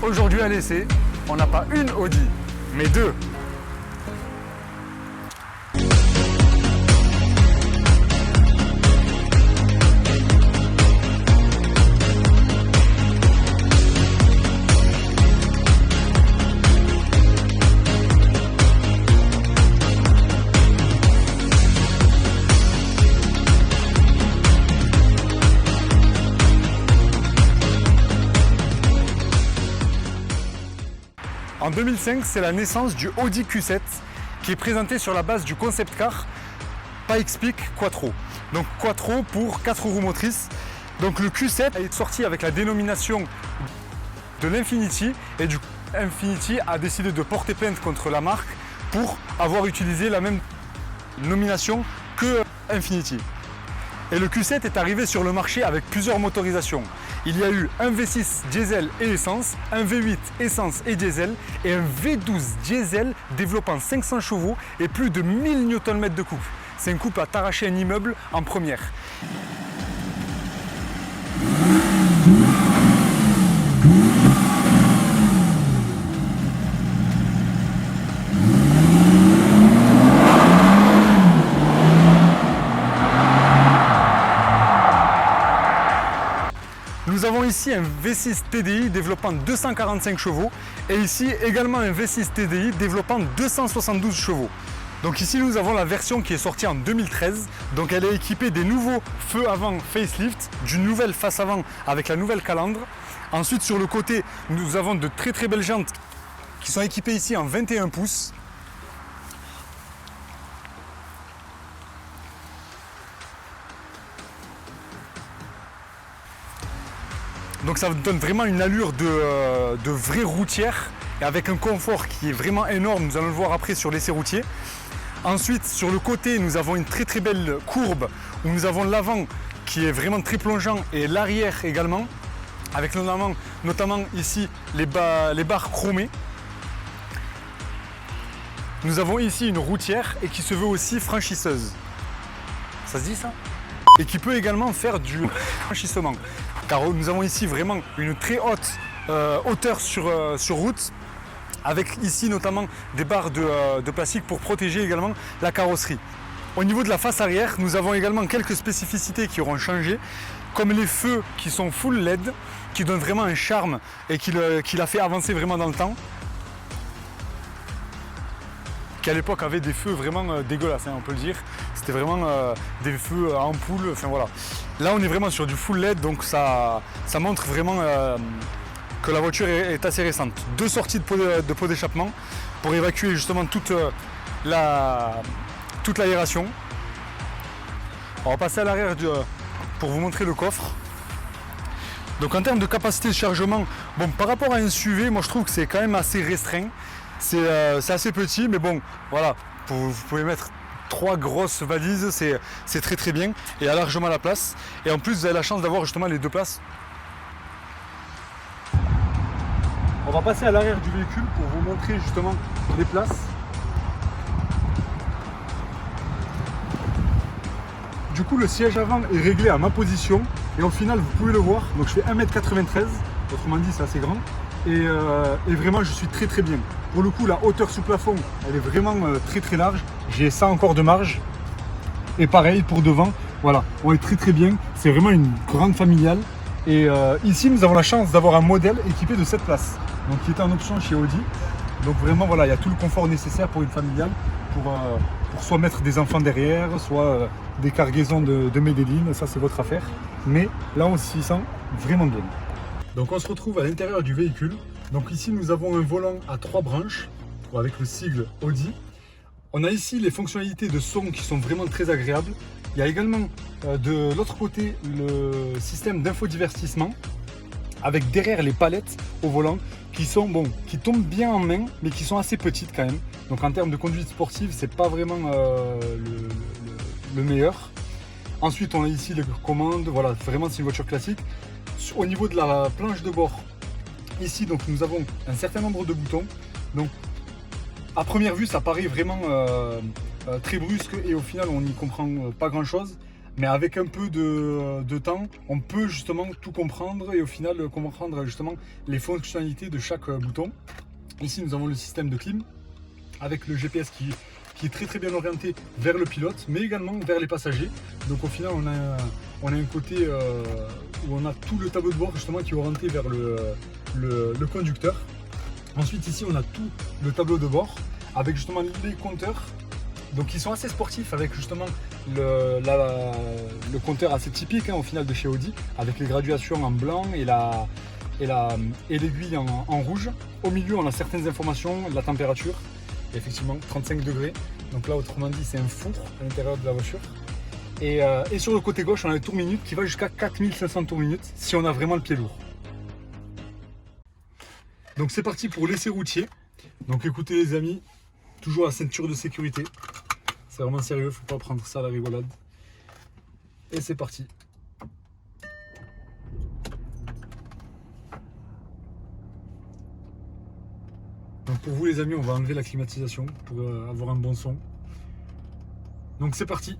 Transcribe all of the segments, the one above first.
Aujourd'hui à l'essai, on n'a pas une Audi, mais deux. En 2005, c'est la naissance du Audi Q7 qui est présenté sur la base du concept car Pikes Peak Quattro. Donc Quattro pour 4 roues motrices. Donc le Q7 est sorti avec la dénomination de l'Infiniti et du coup Infiniti a décidé de porter plainte contre la marque pour avoir utilisé la même nomination que Infiniti. Et le Q7 est arrivé sur le marché avec plusieurs motorisations. Il y a eu un V6 diesel et essence, un V8 essence et diesel et un V12 diesel développant 500 chevaux et plus de 1000 Nm de couple. C'est un couple à t'arracher un immeuble en première. Nous avons ici un V6 TDI développant 245 chevaux et ici également un V6 TDI développant 272 chevaux. Donc ici nous avons la version qui est sortie en 2013, donc elle est équipée des nouveaux feux avant facelift, d'une nouvelle face avant avec la nouvelle calandre. Ensuite sur le côté nous avons de très belles jantes qui sont équipées ici en 21 pouces. Donc ça donne vraiment une allure de vraie routière et avec un confort qui est vraiment énorme, nous allons le voir après sur l'essai routier. Ensuite sur le côté nous avons une très belle courbe où nous avons l'avant qui est vraiment très plongeant et l'arrière également avec notamment ici les barres chromées. Nous avons ici une routière et qui se veut aussi franchisseuse. Ça se dit ça? Et qui peut également faire du franchissement. Car nous avons ici vraiment une très haute hauteur sur route, avec ici notamment des barres de plastique pour protéger également la carrosserie. Au niveau de la face arrière, nous avons également quelques spécificités qui auront changé, comme les feux qui sont full LED, qui donnent vraiment un charme et qui l'a fait avancer vraiment dans le temps. Qui à l'époque avait des feux vraiment dégueulasses, hein, on peut le dire. C'était vraiment des feux à ampoule, enfin voilà. Là on est vraiment sur du full LED, donc ça montre vraiment que la voiture est assez récente. Deux sorties de pot d'échappement pour évacuer justement toute l'aération. On va passer à l'arrière pour vous montrer le coffre. Donc en termes de capacité de chargement, bon, par rapport à un SUV, moi je trouve que c'est quand même assez restreint. C'est assez petit, mais bon, voilà, vous pouvez mettre 3 grosses valises, c'est très bien, et il y a largement la place. Et en plus, vous avez la chance d'avoir justement les 2 places. On va passer à l'arrière du véhicule pour vous montrer justement les places. Du coup, le siège avant est réglé à ma position, et au final, vous pouvez le voir, donc je fais 1m93, autrement dit, c'est assez grand. Et vraiment je suis très bien. Pour le coup la hauteur sous plafond elle est vraiment très large. J'ai ça encore de marge. Et pareil pour devant, voilà, on est très bien. C'est vraiment une grande familiale. Et ici nous avons la chance d'avoir un modèle équipé de cette place. Donc qui est en option chez Audi. Donc vraiment voilà, il y a tout le confort nécessaire pour une familiale. Pour soit mettre des enfants derrière, soit des cargaisons de Medellin, ça c'est votre affaire. Mais là on s'y sent vraiment bien. Donc on se retrouve à l'intérieur du véhicule. Donc ici nous avons un volant à 3 branches avec le sigle Audi. On a ici les fonctionnalités de son qui sont vraiment très agréables. Il y a également de l'autre côté le système d'infodivertissement avec derrière les palettes au volant qui tombent bien en main mais qui sont assez petites quand même. Donc en termes de conduite sportive c'est pas vraiment le meilleur. Ensuite on a ici les commandes, voilà, vraiment c'est une voiture classique. Au niveau de la planche de bord, ici donc nous avons un certain nombre de boutons. Donc à première vue ça paraît vraiment très brusque et au final on n'y comprend pas grand chose. mais avec un peu de temps, on peut justement tout comprendre et au final comprendre justement les fonctionnalités de chaque bouton. Ici, nous avons le système de clim avec le GPS qui est très très bien orienté vers le pilote, mais également vers les passagers. Donc au final, on a un côté où on a tout le tableau de bord justement qui est orienté vers le conducteur. Ensuite, ici, on a tout le tableau de bord avec justement les compteurs. Donc ils sont assez sportifs avec justement le compteur assez typique au final de chez Audi, avec les graduations en blanc et l'aiguille en rouge. Au milieu, on a certaines informations, la température, effectivement 35 degrés. Donc là, autrement dit, c'est un four à l'intérieur de la voiture. Et sur le côté gauche, on a le tour minute qui va jusqu'à 4500 tours minute si on a vraiment le pied lourd. Donc c'est parti pour l'essai routier. Donc écoutez les amis, toujours la ceinture de sécurité. C'est vraiment sérieux, faut pas prendre ça à la rigolade. Et c'est parti. Donc pour vous les amis, on va enlever la climatisation pour avoir un bon son. Donc c'est parti.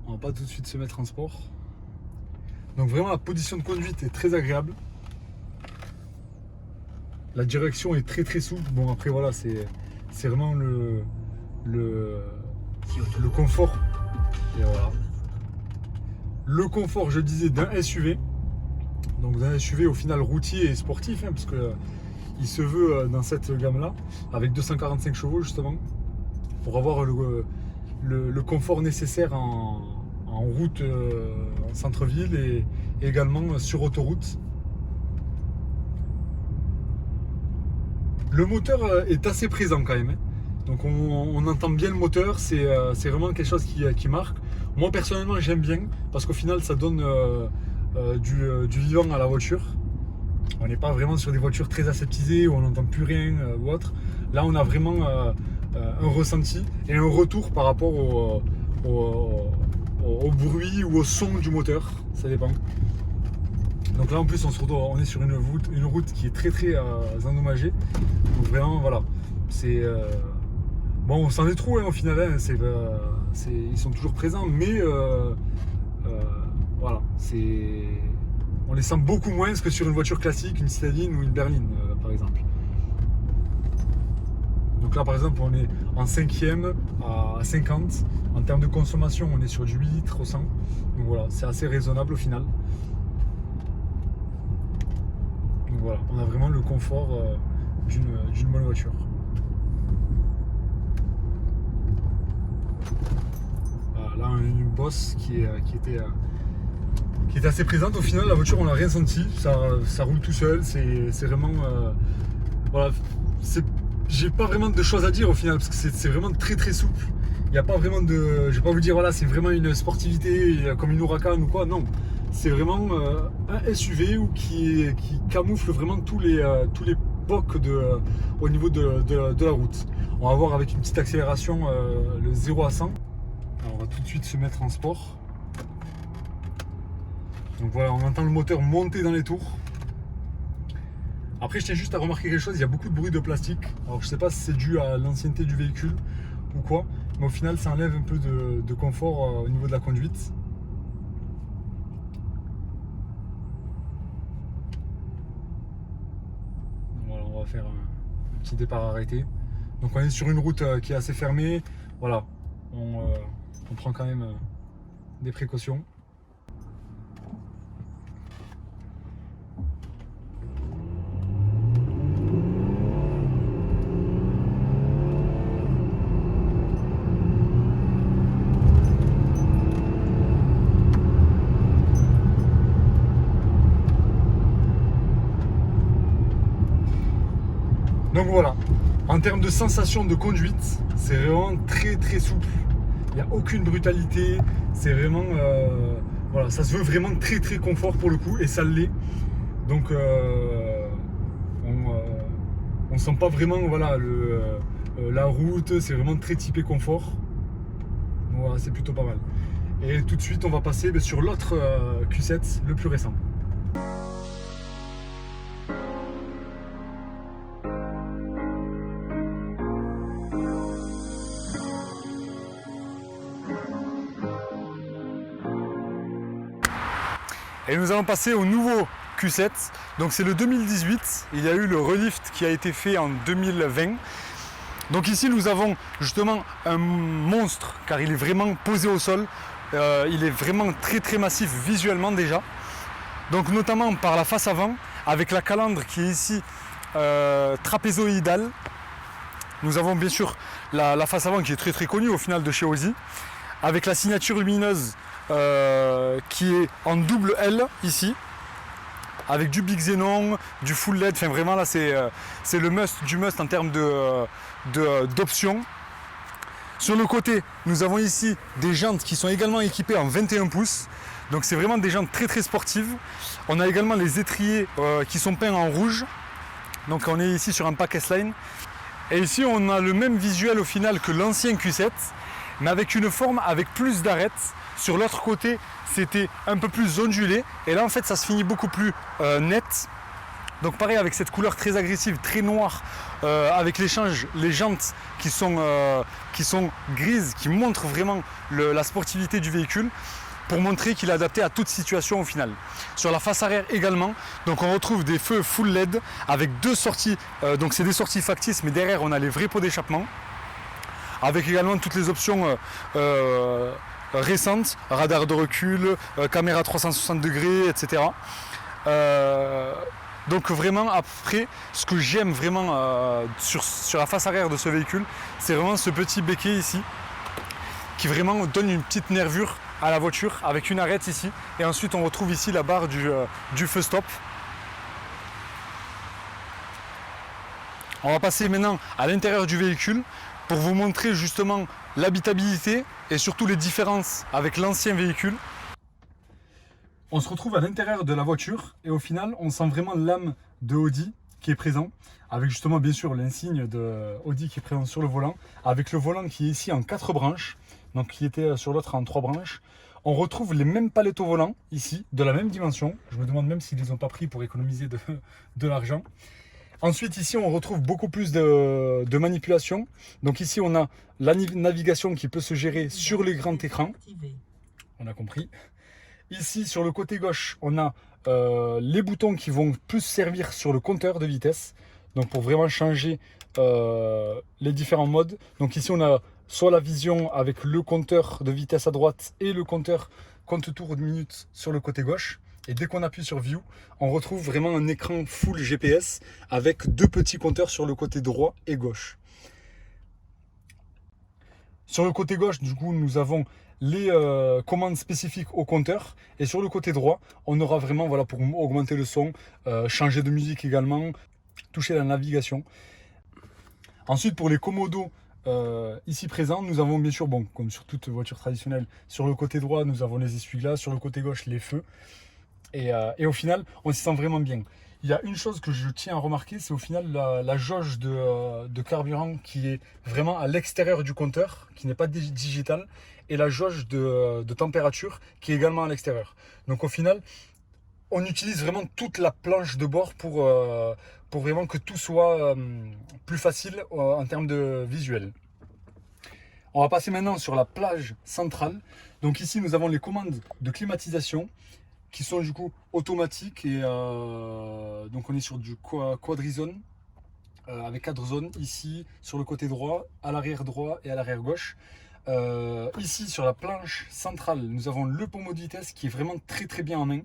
On va pas tout de suite se mettre en sport. Donc vraiment la position de conduite est très agréable. La direction est très très souple. Bon après voilà, c'est vraiment le confort. Et voilà. Le confort, je disais, d'un SUV. Donc d'un SUV au final routier et sportif, parce que il se veut dans cette gamme-là, avec 245 chevaux justement, pour avoir le confort nécessaire en route, en centre-ville et également sur autoroute. Le moteur est assez présent quand même. Donc on entend bien le moteur, c'est vraiment quelque chose qui marque. Moi personnellement j'aime bien parce qu'au final ça donne du vivant à la voiture. On n'est pas vraiment sur des voitures très aseptisées où on n'entend plus rien ou autre. Là on a vraiment un ressenti et un retour par rapport au bruit ou au son du moteur, ça dépend. Donc là en plus on est sur une route qui est très très endommagée. Donc vraiment voilà, c'est bon, on s'en est trop au final, ils sont toujours présents, mais voilà, on les sent beaucoup moins que sur une voiture classique, une citadine ou une berline par exemple. Donc là par exemple on est en 5e à 50. En termes de consommation on est sur du 8 litres au 100. Donc voilà, c'est assez raisonnable au final. Donc voilà, on a vraiment le confort d'une bonne voiture. Voilà, là on a une bosse qui était assez présente. Au final la voiture on n'a rien senti, ça roule tout seul, c'est vraiment voilà, j'ai pas vraiment de choses à dire au final parce que c'est vraiment très très souple. Il n'y a pas vraiment de, je vais pas vous dire voilà c'est vraiment une sportivité comme une Huracan ou quoi, non. C'est vraiment un SUV qui camoufle vraiment tous les pocs au niveau de la route. On va voir avec une petite accélération le 0 à 100. Alors on va tout de suite se mettre en sport. Donc voilà, on entend le moteur monter dans les tours. Après je tiens juste à remarquer quelque chose, il y a beaucoup de bruit de plastique. Alors je sais pas si c'est dû à l'ancienneté du véhicule ou quoi, mais au final ça enlève un peu de confort au niveau de la conduite. On va faire un petit départ arrêté. Donc on est sur une route qui est assez fermée. Voilà, on prend quand même des précautions. Donc voilà, en termes de sensation de conduite, c'est vraiment très très souple. Il n'y a aucune brutalité, c'est vraiment, voilà, ça se veut vraiment très très confort pour le coup et ça l'est. Donc on sent pas vraiment voilà, la route, c'est vraiment très typé confort. Voilà, c'est plutôt pas mal. Et tout de suite on va passer sur l'autre Q7, le plus récent. Et nous allons passer au nouveau Q7. Donc c'est le 2018. Il y a eu le relift qui a été fait en 2020. Donc ici nous avons justement un monstre car il est vraiment posé au sol. Il est vraiment très massif visuellement déjà. Donc notamment par la face avant avec la calandre qui est ici trapézoïdale. Nous avons bien sûr la face avant qui est très connue au final de chez Audi, avec la signature lumineuse qui est en double L ici, avec du Big Xenon, du full LED, enfin vraiment là c'est le must du must en termes d'options. Sur le côté, nous avons ici des jantes qui sont également équipées en 21 pouces, donc c'est vraiment des jantes très sportives. On a également les étriers qui sont peints en rouge, donc on est ici sur un pack S-Line. Et ici on a le même visuel au final que l'ancien Q7, mais avec une forme avec plus d'arêtes. Sur l'autre côté c'était un peu plus ondulé, et là en fait ça se finit beaucoup plus net. Donc pareil avec cette couleur très agressive, très noire, avec les jantes qui sont grises, qui montrent vraiment la sportivité du véhicule, pour montrer qu'il est adapté à toute situation au final. Sur la face arrière également, donc on retrouve des feux full LED avec deux sorties, donc c'est des sorties factices, mais derrière on a les vrais pots d'échappement, avec également toutes les options récentes, radar de recul, caméra 360 degrés, etc. Donc vraiment après, ce que j'aime vraiment sur la face arrière de ce véhicule, c'est vraiment ce petit béquet ici, qui vraiment donne une petite nervure à la voiture avec une arête ici, et ensuite on retrouve ici la barre du feu stop. On va passer maintenant à l'intérieur du véhicule pour vous montrer justement l'habitabilité et surtout les différences avec l'ancien véhicule. On se retrouve à l'intérieur de la voiture et au final on sent vraiment l'âme de Audi qui est présent, avec justement bien sûr l'insigne de Audi qui est présent sur le volant, avec le volant qui est ici en 4 branches, donc qui était sur l'autre en 3 branches. On retrouve les mêmes palettes au volant ici, de la même dimension. Je me demande même s'ils ne les ont pas pris pour économiser de l'argent. Ensuite ici on retrouve beaucoup plus de manipulation. Donc ici on a la navigation qui peut se gérer sur les grands écrans. On a compris. Ici sur le côté gauche on a les boutons qui vont plus servir sur le compteur de vitesse. Donc pour vraiment changer les différents modes. Donc ici on a soit la vision avec le compteur de vitesse à droite et le compteur compte tour de minutes sur le côté gauche. Et dès qu'on appuie sur View, on retrouve vraiment un écran full GPS avec deux petits compteurs sur le côté droit et gauche. Sur le côté gauche, du coup, nous avons les commandes spécifiques au compteur. Et sur le côté droit, on aura vraiment, voilà, pour augmenter le son, changer de musique également, toucher la navigation. Ensuite, pour les commodos ici présents, nous avons bien sûr, bon, comme sur toute voiture traditionnelle, sur le côté droit, nous avons les essuie-glaces, sur le côté gauche, les feux. Et au final, on s'y sent vraiment bien. Il y a une chose que je tiens à remarquer, c'est au final la jauge de carburant qui est vraiment à l'extérieur du compteur, qui n'est pas digital, et la jauge de température qui est également à l'extérieur. Donc au final, on utilise vraiment toute la planche de bord pour vraiment que tout soit plus facile en termes de visuel. On va passer maintenant sur la plage centrale. Donc ici, nous avons les commandes de climatisation qui sont du coup automatiques, et donc on est sur du quadrizone avec 4 zones ici sur le côté droit, à l'arrière droit et à l'arrière gauche. Ici sur la planche centrale, nous avons le pommeau de vitesse qui est vraiment très bien en main.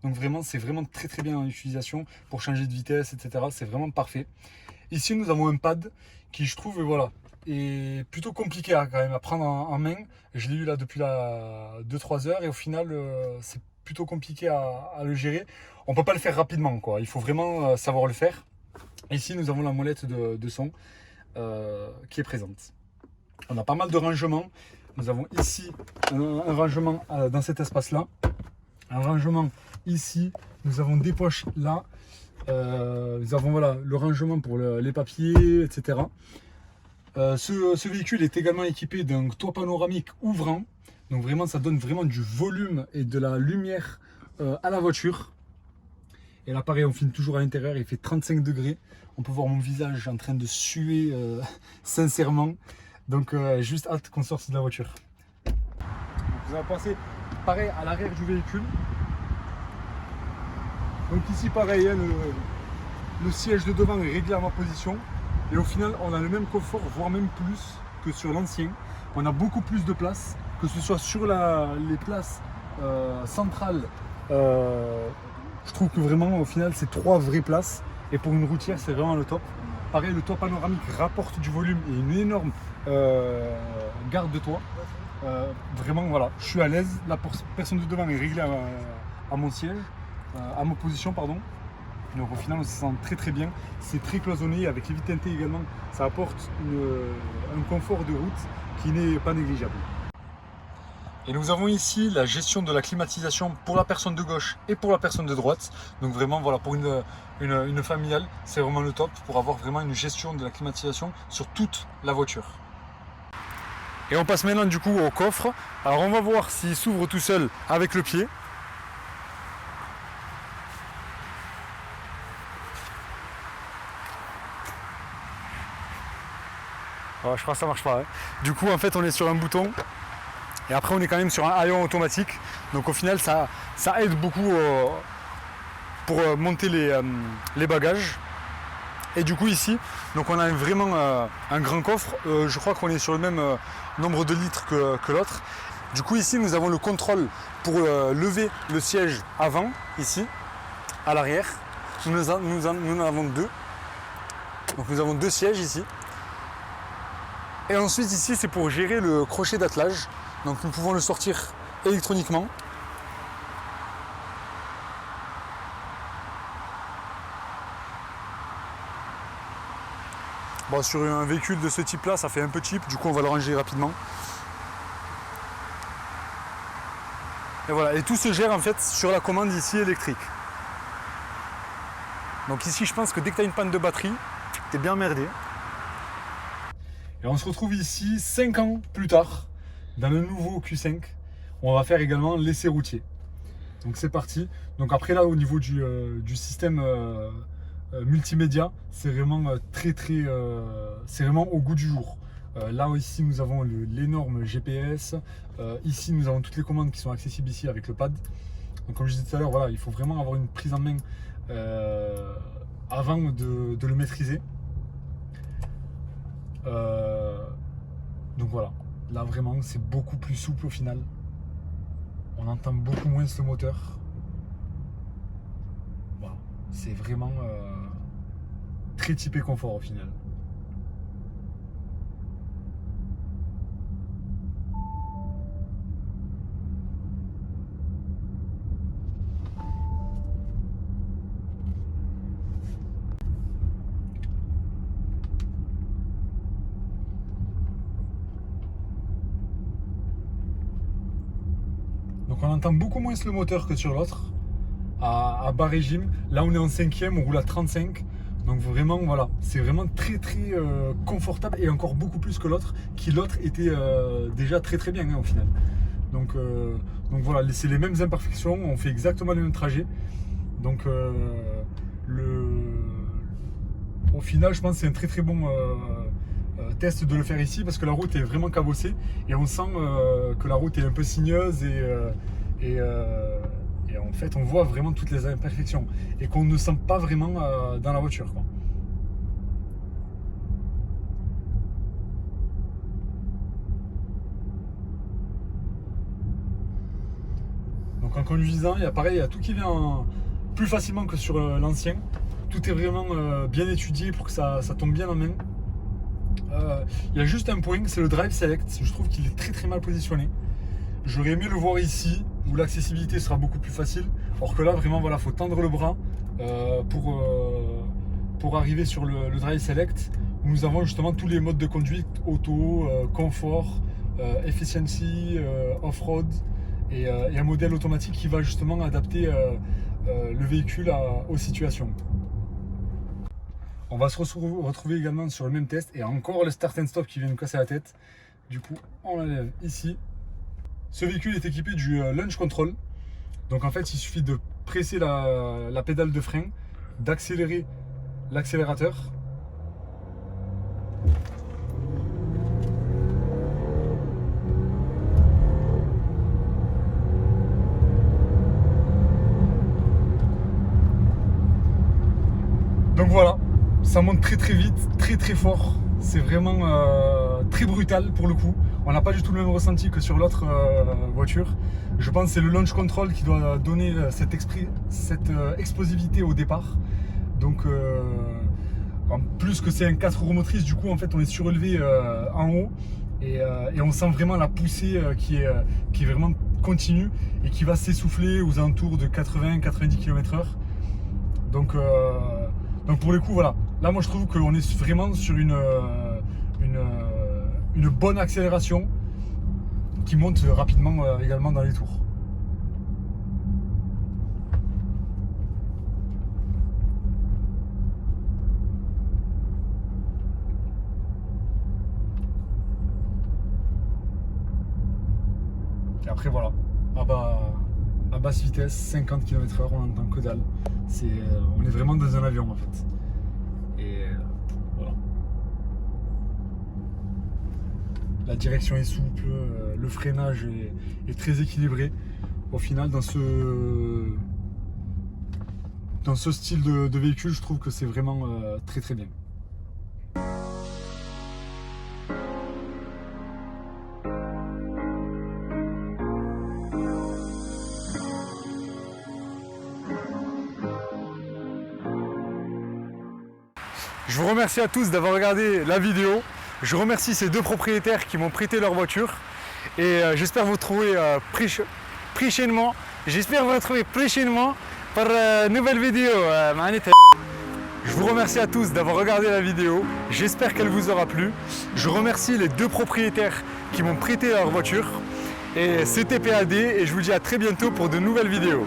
Donc vraiment, c'est vraiment très bien en utilisation pour changer de vitesse, etc. C'est vraiment parfait. Ici, nous avons un pad qui, je trouve, voilà, est plutôt compliqué quand même à prendre en main. Je l'ai eu là depuis 2-3 heures et au final, c'est plutôt compliqué à le gérer. On peut pas le faire rapidement, quoi. Il faut vraiment savoir le faire. Ici, nous avons la molette de son qui est présente. On a pas mal de rangements. Nous avons ici un rangement dans cet espace-là. Un rangement ici. Nous avons des poches là. Nous avons voilà, le rangement pour les papiers, etc. Ce véhicule est également équipé d'un toit panoramique ouvrant. Donc vraiment, ça donne vraiment du volume et de la lumière à la voiture. Et là, pareil, on filme toujours à l'intérieur. Il fait 35 degrés. On peut voir mon visage en train de suer sincèrement. Donc juste hâte qu'on sorte de la voiture. Donc, on va passer pareil à l'arrière du véhicule. Donc ici pareil, hein, le siège de devant est réglé à ma position. Et au final, on a le même confort, voire même plus que sur l'ancien. On a beaucoup plus de place, que ce soit sur les places centrales. Je trouve que vraiment, au final, c'est 3 vraies places. Et pour une routière, c'est vraiment le top. Pareil, le toit panoramique rapporte du volume et une énorme garde de toit. Vraiment, voilà, je suis à l'aise. La personne de devant est réglée à mon siège, à ma position, pardon. Donc au final, on se sent très très bien. C'est très cloisonné, avec les vitres teintées également. Ça apporte un confort de route qui n'est pas négligeable. Et nous avons ici la gestion de la climatisation pour la personne de gauche et pour la personne de droite. Donc vraiment, voilà, pour une familiale, c'est vraiment le top pour avoir vraiment une gestion de la climatisation sur toute la voiture. Et on passe maintenant du coup au coffre. Alors on va voir s'il s'ouvre tout seul avec le pied. Oh, je crois que ça marche pas. Hein. Du coup, en fait, on est sur un bouton et après, on est quand même sur un haillon automatique. Donc, au final, ça aide beaucoup pour monter les bagages. Et du coup, ici, donc on a vraiment un grand coffre. Je crois qu'on est sur le même nombre de litres que l'autre. Du coup, ici, nous avons le contrôle pour lever le siège avant, ici, à l'arrière. Nous en avons 2. Donc, nous avons 2 sièges ici. Et ensuite ici c'est pour gérer le crochet d'attelage. Donc nous pouvons le sortir électroniquement. Bon, sur un véhicule de ce type là ça fait un peu cheap, du coup on va le ranger rapidement. Et voilà, et tout se gère en fait sur la commande ici électrique. Donc ici je pense que dès que tu as une panne de batterie, t'es bien merdé. Et on se retrouve ici 5 ans plus tard, dans le nouveau Q5. On va faire également l'essai routier. Donc c'est parti. Donc après là, au niveau du système multimédia, c'est vraiment c'est vraiment au goût du jour. Là ici, nous avons l'énorme GPS. Ici, nous avons toutes les commandes qui sont accessibles ici avec le pad. Donc comme je disais tout à l'heure, voilà, il faut vraiment avoir une prise en main avant de le maîtriser. Donc voilà, là vraiment c'est beaucoup plus souple au final. On entend beaucoup moins le moteur. Voilà, c'est vraiment très typé confort au final. Donc on entend beaucoup moins le moteur que sur l'autre, à bas régime. Là on est en 5e, on roule à 35. Donc vraiment voilà, c'est vraiment très confortable et encore beaucoup plus que l'autre, qui l'autre était déjà très bien hein, au final. Donc voilà, c'est les mêmes imperfections, on fait exactement le même trajet. Donc au final je pense que c'est un très bon test de le faire ici parce que la route est vraiment cabossée et on sent que la route est un peu sinueuse et en fait on voit vraiment toutes les imperfections et qu'on ne sent pas vraiment dans la voiture quoi. Donc en conduisant, il y a tout qui vient plus facilement que sur l'ancien. Tout est vraiment bien étudié pour que ça tombe bien en main. Il y a juste un point, c'est le Drive Select. Je trouve qu'il est très mal positionné. J'aurais aimé le voir ici, où l'accessibilité sera beaucoup plus facile. Or que là, vraiment, voilà, faut tendre le bras pour arriver sur le Drive Select, où nous avons justement tous les modes de conduite, auto, confort, efficiency, off-road, et un modèle automatique qui va justement adapter le véhicule aux situations. On va se retrouver également sur le même test et encore le start and stop qui vient nous casser la tête. Du coup, on l'enlève ici. Ce véhicule est équipé du launch control. Donc en fait, il suffit de presser la pédale de frein, d'accélérer l'accélérateur. Donc voilà, ça monte très très vite, très très fort. C'est vraiment très brutal pour le coup. On n'a pas du tout le même ressenti que sur l'autre voiture. Je pense que c'est le launch control qui doit donner cette explosivité au départ. Donc en plus que c'est un 4 roues motrices, du coup en fait on est surélevé en haut et on sent vraiment la poussée qui est vraiment continue et qui va s'essouffler aux alentours de 80-90 km/h. Donc pour le coup voilà, là moi je trouve qu'on est vraiment sur une bonne accélération qui monte rapidement également dans les tours. Et après voilà, à basse vitesse, 50 km/h, on n'entend que dalle. On est vraiment dans un avion en fait. Et voilà. La direction est souple, le freinage est très équilibré. Au final, dans ce style de véhicule, je trouve que c'est vraiment très très bien. Je vous remercie à tous d'avoir regardé la vidéo. Je remercie ces deux propriétaires qui m'ont prêté leur voiture. Et j'espère vous retrouver prochainement. J'espère vous retrouver prochainement pour une nouvelle vidéo. Je vous remercie à tous d'avoir regardé la vidéo. J'espère qu'elle vous aura plu. Je remercie les deux propriétaires qui m'ont prêté leur voiture. Et c'était PAD et je vous dis à très bientôt pour de nouvelles vidéos.